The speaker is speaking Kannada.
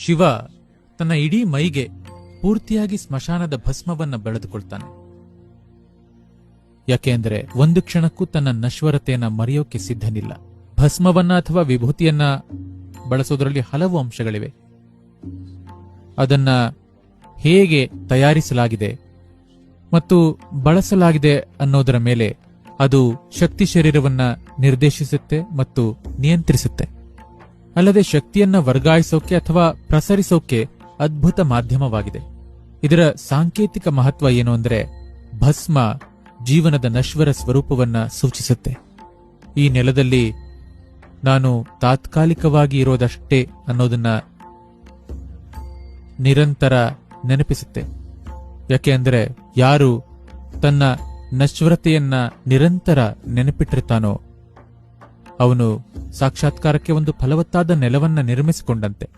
ಶಿವ ತನ್ನ ಇಡೀ ಮೈಗೆ ಪೂರ್ತಿಯಾಗಿ ಸ್ಮಶಾನದ ಭಸ್ಮವನ್ನ ಬೆಳೆದುಕೊಳ್ತಾನೆ. ಯಾಕೆಂದರೆ ಒಂದು ಕ್ಷಣಕ್ಕೂ ತನ್ನ ನಶ್ವರತೆಯನ್ನ ಮರೆಯೋಕೆ ಸಿದ್ಧನಿಲ್ಲ. ಭಸ್ಮವನ್ನ ಅಥವಾ ವಿಭೂತಿಯನ್ನ ಬಳಸೋದ್ರಲ್ಲಿ ಹಲವು ಅಂಶಗಳಿವೆ. ಅದನ್ನ ಹೇಗೆ ತಯಾರಿಸಲಾಗಿದೆ ಮತ್ತು ಬಳಸಲಾಗಿದೆ ಅನ್ನೋದರ ಮೇಲೆ ಅದು ಶಕ್ತಿ ಶರೀರವನ್ನ ನಿರ್ದೇಶಿಸುತ್ತೆ ಮತ್ತು ನಿಯಂತ್ರಿಸುತ್ತೆ. ಅಲ್ಲದೆ ಶಕ್ತಿಯನ್ನ ವರ್ಗಾಯಿಸೋಕೆ ಅಥವಾ ಪ್ರಸರಿಸೋಕೆ ಅದ್ಭುತ ಮಾಧ್ಯಮವಾಗಿದೆ. ಇದರ ಸಾಂಕೇತಿಕ ಮಹತ್ವ ಏನು ಅಂದರೆ, ಭಸ್ಮ ಜೀವನದ ನಶ್ವರ ಸ್ವರೂಪವನ್ನ ಸೂಚಿಸುತ್ತೆ. ಈ ನೆಲದಲ್ಲಿ ನಾನು ತಾತ್ಕಾಲಿಕವಾಗಿ ಇರೋದಷ್ಟೇ ಅನ್ನೋದನ್ನ ನಿರಂತರ ನೆನಪಿಸುತ್ತೆ. ಯಾಕೆ ಅಂದರೆ, ಯಾರು ತನ್ನ ನಶ್ವರತೆಯನ್ನ ನಿರಂತರ ನೆನಪಿಟ್ಟಿರ್ತಾನೋ ಅವನು ಸಾಕ್ಷಾತ್ಕಾರಕ್ಕೆ ಒಂದು ಫಲವತ್ತಾದ ನೆಲವನ್ನ ನಿರ್ಮಿಸಿಕೊಂಡಂತೆ.